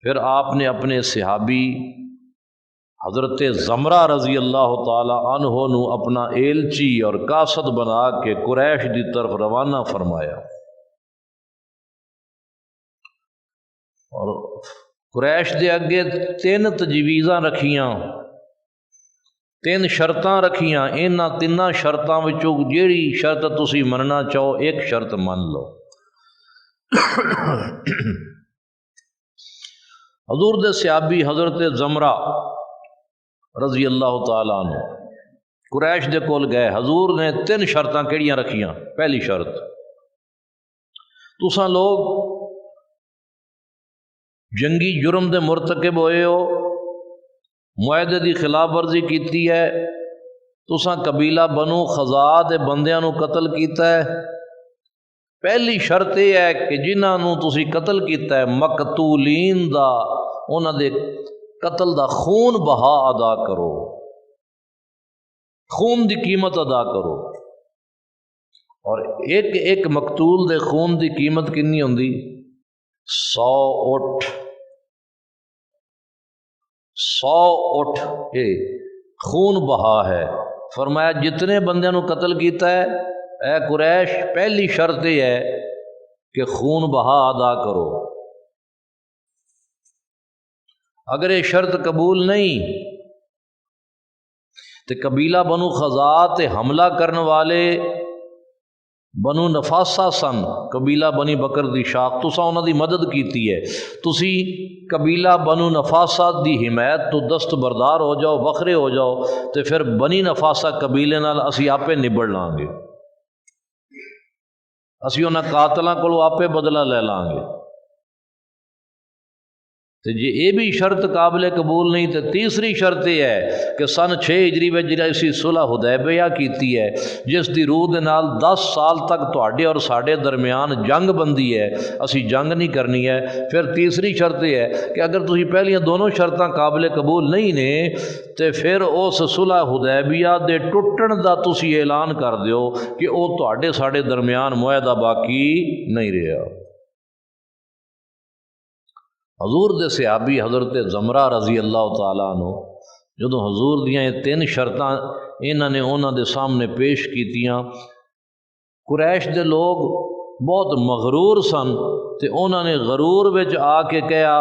پھر آپ نے اپنے صحابی حضرت زمرہ رضی اللہ تعالی عنہ نو اپنا ایلچی اور قاصد بنا کے قریش دی طرف روانہ فرمایا، اور قریش دے اگے 3 تجویزاں رکھیاں، 3 شرطاں رکھیاں، انہاں 3 شرطاں وچوں جیڑی شرط تسی مننا چاہو ایک شرط من لو۔ حضور دے صحابی حضرت زمرہ رضی اللہ تعالیٰ عنہ قریش دے کول گئے، حضور نے 3 شرطاں کیڑیاں رکھیاں۔ پہلی شرط، تساں لوگ جنگی جرم دے مرتکب ہوئے ہو، معاہدے دی خلاف ورزی کیتی ہے، تساں قبیلہ بنو خزاعہ دے بندیاں نو قتل کیتا ہے۔ پہلی شرط یہ ہے کہ جنہاں نو تسی قتل کیتا ہے مقتولین دا، انہاں دے قتل دا خون بہا ادا کرو، خون دی قیمت ادا کرو۔ اور ایک مقتول دے خون دی قیمت کنی ہوندی؟ 100 اٹھ، 100 اٹھ یہ خون بہا ہے۔ فرمایا جتنے بندیاں نو قتل کیتا ہے اے قریش، پہلی شرط یہ ہے کہ خون بہا ادا کرو۔ اگر یہ شرط قبول نہیں تو قبیلہ بنو خزاعہ تے حملہ کرنے والے بنو نفاسہ سن، قبیلہ بنی بکر دی شاخ، تساں انہاں دی مدد کیتی ہے، تسی قبیلہ بنو نفاسہ دی حمایت تو دستبردار ہو جاؤ، بکھرے ہو جاؤ، تو پھر بنی نفاسہ قبیلے نال اسی آپے نبڑ لیں گے، اسی انہاں قاتلاں کولوں آپے بدلہ لے لیں گے۔ تو جی یہ بھی شرط قابل قبول نہیں، تو تیسری شرط یہ ہے کہ سن 6 ہجری میں جڑا اسی صلح حدیبیہ کیتی ہے، جس دی روح دے نال 10 سال تک تہاڈے اور ساڈے درمیان جنگ بندی ہے، اسی جنگ نہیں کرنی ہے۔ پھر تیسری شرط یہ ہے کہ اگر تسی پہلیاں دونوں شرطاں قابل قبول نہیں نے تو پھر اس صلح حدیبیہ دے ٹوٹن دا تسی اعلان کر دیو کہ او تہاڈے ساڈے درمیان معاہدہ باقی نہیں رہا۔ حضور دے صحابی حضرت زمرہ رضی اللہ تعالیٰ عنہ جدوں حضور دیاں یہ 3 شرطاں انہاں نے انہاں دے سامنے پیش کیتیاں، قریش دے لوگ بہت مغرور سن، تے انہاں نے غرور وچ آ کے کہا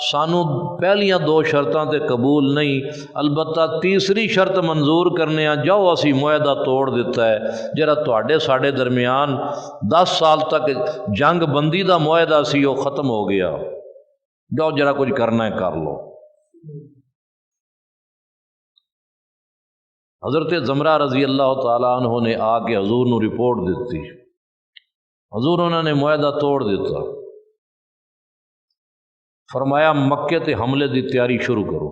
سانو پہلیاں 2 شرطاں تے قبول نہیں، البتہ تیسری شرط منظور کرنے ہاں، جاؤ اسی معاہدہ توڑ دیتا ہے جڑا تہاڈے ساڈے درمیان 10 سال تک جنگ بندی دا معاہدہ سی وہ ختم ہو گیا، جاؤ جرا کچھ کرنا ہے کر لو۔ حضرت زمرہ رضی اللہ تعالیٰ عنہ نے آ کے حضور نو رپورٹ دیتی، حضور انہوں نے معاہدہ توڑ دیتا، فرمایا مکے تے حملے دی تیاری شروع کرو۔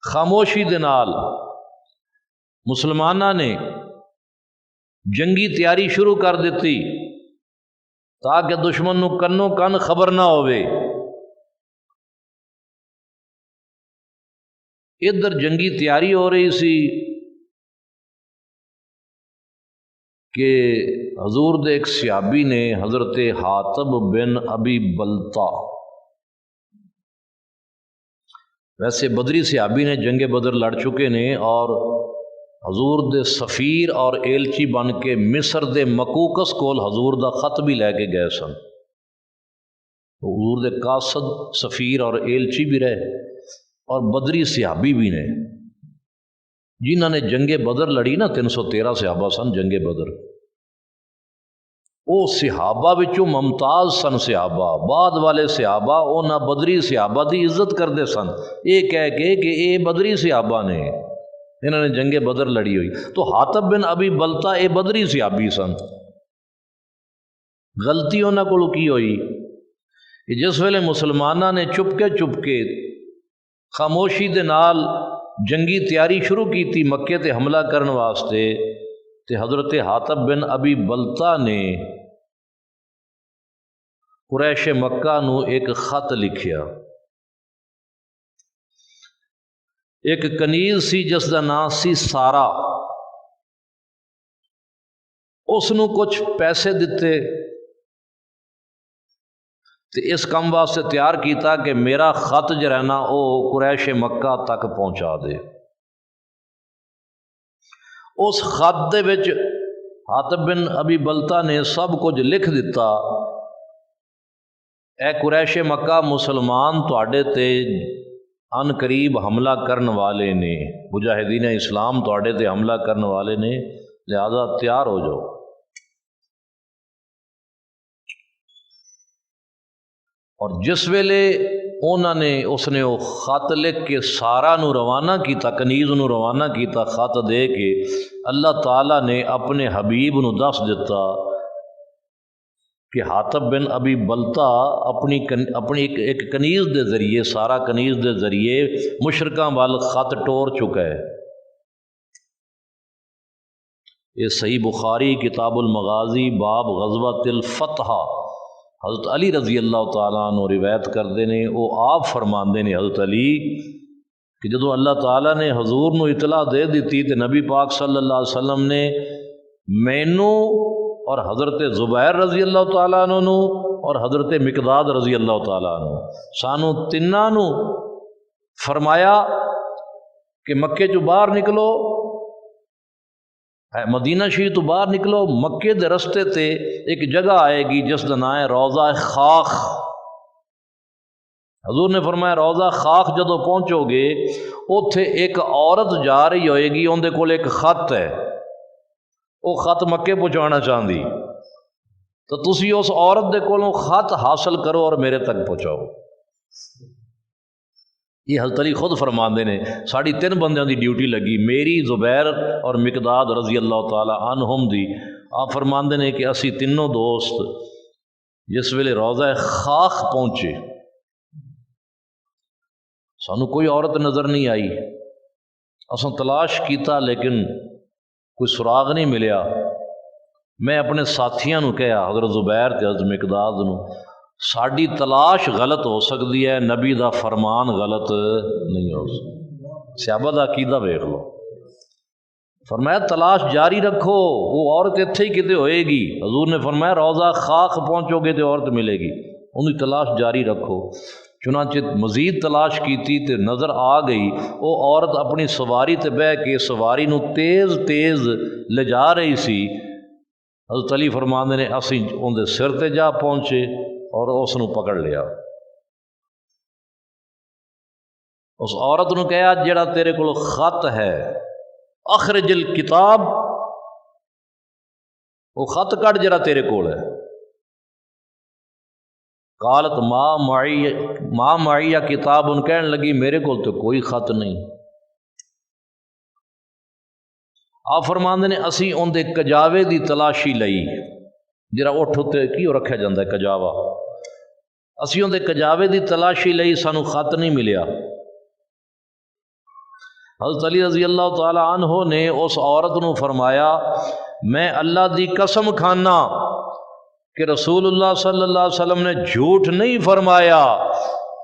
خاموشی دے نال مسلماناں نے جنگی تیاری شروع کر دیتی تاکہ دشمن نو کنو کن خبر نہ ہوئے۔ ادھر جنگی تیاری ہو رہی سی کہ حضور دے ایک صحابی نے حضرت حاتب بن ابی بلتا، ویسے بدری صحابی نے جنگ بدر لڑ چکے نے اور حضور دے سفیر اور ایلچی بن کے مصر دے مقوقس کول حضور دا خط بھی لے کے گئے سن، حضور دے قاصد سفیر اور ایلچی بھی رہے اور بدری صحابی بھی نے جنہاں نے جنگ بدر لڑی نا، 313 صحابہ سن جنگ بدر، وہ صحابہ وچوں ممتاز سن صحابہ، بعد والے صحابہ انہاں بدری صحابہ دی عزت کردے سن، یہ کہہ کے کہ اے بدری صحابہ نے، انہوں نے جنگ بدر لڑی ہوئی۔ تو حاتب بن ابی بلتا اے بدری صحابی سن۔ غلطی انہاں کولوں کی ہوئی کہ جس ویلے مسلماناں نے چپ کے خاموشی دے نال جنگی تیاری شروع کی تھی مکے تے حملہ کرن واسطے، تے حضرت حاتب بن ابی بلتا نے قریش مکہ نو ایک خط لکھیا، ایک کنیز سی جس دا نام سی سارا، اس نو کچھ پیسے دتے تو اس کم واسطے تیار کیتا کہ میرا خط جو ہے نا وہ قریش مکہ تک پہنچا دے۔ اس خط دے وچ حاطب بن ابی بلتا نے سب کچھ لکھ دیتا، اے قریش مکہ، مسلمان تواڈے تے ان قریب حملہ کرن والے نے، مجاہدین اسلام تواڈے تے حملہ کرن والے نے، لہذا تیار ہو جاؤ۔ اور جس ویلے انہوں نے اس نے وہ خط لکھ کے سارا نو روانہ کیتا، کنیز نو روانہ کیتا خط دے کے، اللہ تعالیٰ نے اپنے حبیب نو دس دیتا کہ حاطب بن ابی بلتا اپنی ایک کنیز دے ذریعے، سارا کنیز دے ذریعے مشرکاں وال خط ٹور چکا ہے۔ یہ صحیح بخاری کتاب المغازی باب غزوۃ الفتح، حضرت علی رضی اللہ تعالیٰ عنہ روایت کرتے ہیں، وہ آپ فرماندے نے حضرت علی کہ جدو اللہ تعالیٰ نے حضور نو اطلاع دے دیتی تو نبی پاک صلی اللہ علیہ وسلم نے مینو اور حضرت زبیر رضی اللہ تعالیٰ عنہ اور حضرت مقداد رضی اللہ تعالیٰ عنہ سانو تناں نو فرمایا کہ مکے چو باہر نکلو، مدینہ شریف تو باہر نکلو، مکے دے رستے تے ایک جگہ آئے گی جس دا نام ہے روضہ خاخ۔ حضور نے فرمایا روضہ خاخ جدو پہنچو گے اوتھے ایک عورت جا رہی ہوئے گی، ان دے کول ایک خط ہے، وہ خط مکے پہنچانا چاہتی، تو تسی اس عورت دے کولوں خط حاصل کرو اور میرے تک پہنچاؤ۔ یہ حضرت علی خود فرماندے نے ساڑی 3 بندیاں دی ڈیوٹی لگی، میری، زبیر اور مقداد رضی اللہ تعالی عنہم دی۔ آپ فرماندے نے کہ اسی تینوں دوست جس ویلے روضہ خاخ پہنچے، سانو کوئی عورت نظر نہیں آئی، اساں تلاش کیتا لیکن کوئی سراغ نہیں ملیا۔ میں اپنے ساتھیاں نو کہا، حضرت زبیر تے حضرت مقداد نو، ساڈی تلاش غلط ہو سکتی ہے، نبی دا فرمان غلط نہیں ہو سکتا۔ صحابہ دا عقیدہ ویکھ لو، فرمایا تلاش جاری رکھو، وہ عورت اتھے ہی کتے ہوئے گی۔ حضور نے فرمایا روضہ خاخ پہنچو گے تو عورت ملے گی، ان کی تلاش جاری رکھو۔ چنانچہ مزید تلاش کیتی تے نظر آ گئی، وہ عورت اپنی سواری تے بہ کے سواری نو تیز تیز لے جا رہی سی۔ حضرت علی فرماندے نے اسی ان دے سر تے جا پہنچے اور اس نو پکڑ لیا۔ اس عورت نو کہا جڑا تیرے کول خط ہے اخرج الکتاب، وہ خط کٹ جڑا تیرے کول ہے۔ قالت ما معی کتاب، ان کہن لگی میرے کول تو کوئی خط نہیں۔ آپ فرماندے نے اسی ان دے کجاوے دی تلاشی لئی، جڑا اٹھ تے کیوں رکھیا جاندہ ہے کجاوا، اسی ان دے کجاوے دی تلاشی لئی، سانو خط نہیں ملیا۔ حضرت علی رضی اللہ تعالی عنہ نے اس عورت نو فرمایا میں اللہ دی قسم کھانا کہ رسول اللہ صلی اللہ علیہ وسلم نے جھوٹ نہیں فرمایا،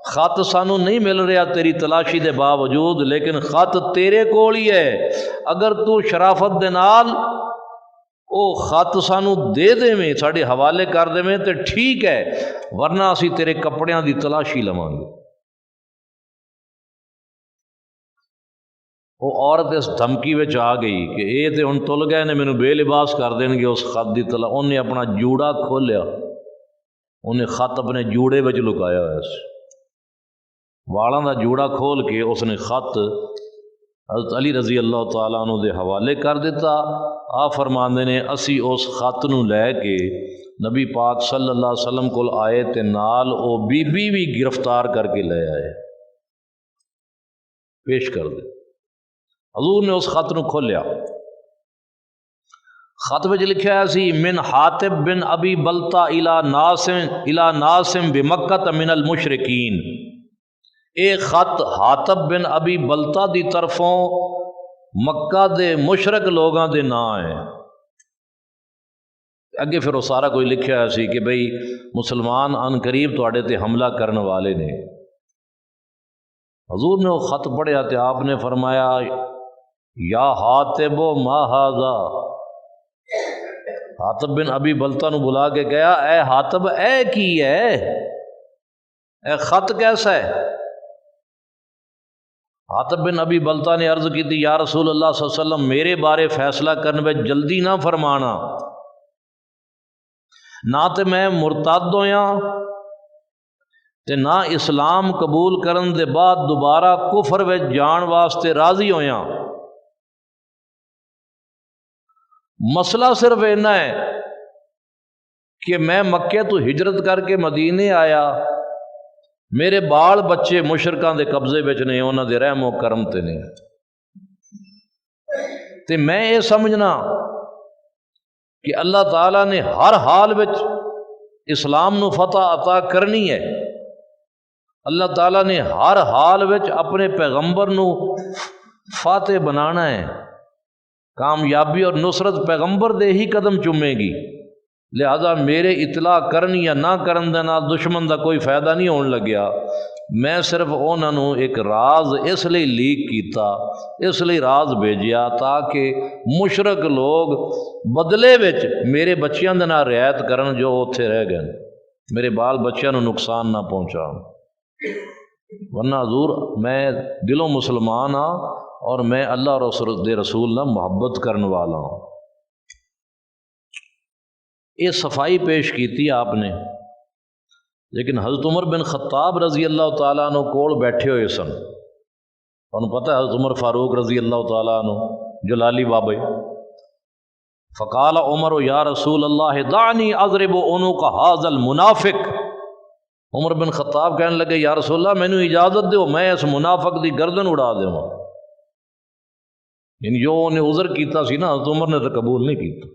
خط سانو نہیں مل رہا تیری تلاشی دے باوجود، لیکن خط تیرے کول ہی ہے، اگر تو شرافت دے نال او خط سانو دے دے میں ساڑے حوالے کر دے میں تے ٹھیک ہے، ورنہ اسی تیرے کپڑیاں دی تلاشی لواں گے۔ وہ عورت اس دھمکی وچ آ گئی کہ اے تے ہن تل گئے نے مینوں بے لباس کر دین گے اس خط دی تلا۔ انہیں اپنا جوڑا کھولیا، انہیں خط اپنے جوڑے وچ لکایا ہوا سی، والاں دا جوڑا کھول کے اس نے خط حضرت علی رضی اللہ تعالیٰ عنہ دے حوالے کر دیتا۔ آپ فرماندے نے اسی اس خط نو لے کے نبی پاک صلی اللہ علیہ وسلم کول آئے تے نال او بی بی بھی گرفتار کر کے لے آئے، پیش کر دے۔ حضور نے اس خط نو کھولیا، خط وچ لکھیا سی من حاطب بن ابی بلتا الی ناسم بمکہ من المشرکین، اے خط حاطب بن ابی بلتا دی طرفوں مکہ دے مشرک لوگاں دے نام ہے۔ اگے پھر وہ سارا کوئی لکھیا سی کہ بھئی مسلمان ان قریب تواڈے تے حملہ کرنے والے نے۔ حضور نے وہ خط پڑھیا تے آپ نے فرمایا یا حاطب ما ھذا، حاطب بن ابی بلتا نو بلا کے کہا اے حاطب اے کی ہے، اے خط کیسا ہے؟ حاتب بن ابی بلتا نے عرض کی تھی یا رسول اللہ صلی اللہ علیہ وسلم میرے بارے فیصلہ کرنے میں جلدی نہ فرمانا، نہ تے میں مرتد ہویا تے نہ اسلام قبول کرن دے بعد دوبارہ کفر وچ جان واسطے راضی ہویا۔ مسئلہ صرف اتنا ہے کہ میں مکے تو ہجرت کر کے مدینے آیا، میرے بال بچے مشرکاں دے قبضے وچ نے، انہاں دے رحم و کرم تے نے، تے میں یہ سمجھنا کہ اللہ تعالیٰ نے ہر حال وچ اسلام نو فتح عطا کرنی ہے، اللہ تعالیٰ نے ہر حال وچ اپنے پیغمبر نو فاتح بنانا ہے، کامیابی اور نصرت پیغمبر دے ہی قدم چومے گی، لہذا میرے اطلاع کرن یا نہ کرن دے نال دشمن دا کوئی فائدہ نہیں ہون لگیا۔ میں صرف انہاں نو ایک راز اس لیے لیک کیتا، اس لیے راز بھیجیا تاکہ مشرک لوگ بدلے وچ میرے بچیاں دے نال رعایت کرن جو اوتھے رہ گئے، میرے بال بچیاں نو نقصان نہ پہنچان، ورنہ حضور میں دلوں مسلمان ہاں اور میں اللہ اور دے رسول نہ محبت کرن والا ہوں۔ یہ صفائی پیش کی تھی آپ نے، لیکن حضرت عمر بن خطاب رضی اللہ تعالیٰ عنہ کول بیٹھے ہوئے سن، انہوں پتہ ہے حضرت عمر فاروق رضی اللہ تعالیٰ عنہ جلالی بابے، فقال عمر یا رسول اللہ دعنی اضرب عنق ھذا المنافق، عمر بن خطاب کہنے لگے یا رسول اللہ مینوں اجازت دیو میں اس منافق دی گردن اڑا دیواں، یعنی جو انہیں عذر کیتا سی نا حضرت عمر نے تو قبول نہیں کیتا،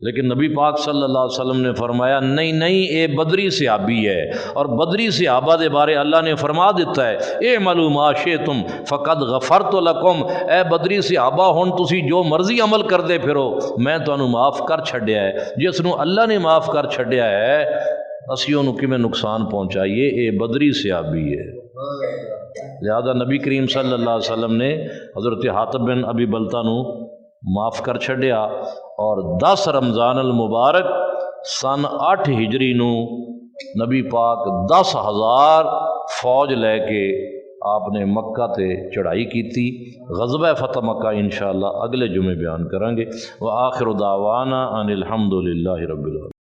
لیکن نبی پاک صلی اللہ علیہ وسلم نے فرمایا نہیں نہیں اے بدری صحابی ہے، اور بدری صحابہ دے بارے اللہ نے فرما دیتا ہے اے معلوم شئتم فقد غفرت لکم، اے بدری صحابہ ہن تسی جو مرضی عمل کر دے پھرو میں تانوں معاف کر چھڈیا ہے، جس نو اللہ نے معاف کر چھڈیا ہے اسی انہوں کیویں نقصان پہنچائیے، اے بدری صحابی ہے۔ لہذا نبی کریم صلی اللہ علیہ وسلم نے حضرت حاتب بن ابی بلتا نو معاف کر چھڈیا، اور 10 رمضان المبارک سن 8 ہجری نو نبی پاک 10,000 فوج لے کے آپ نے مکہ تے چڑھائی کی تھی۔ غزوہ فتح مکہ انشاءاللہ اگلے جمعے بیان کریں گے۔ وآخر دعوانا ان الحمد للہ رب العالمین۔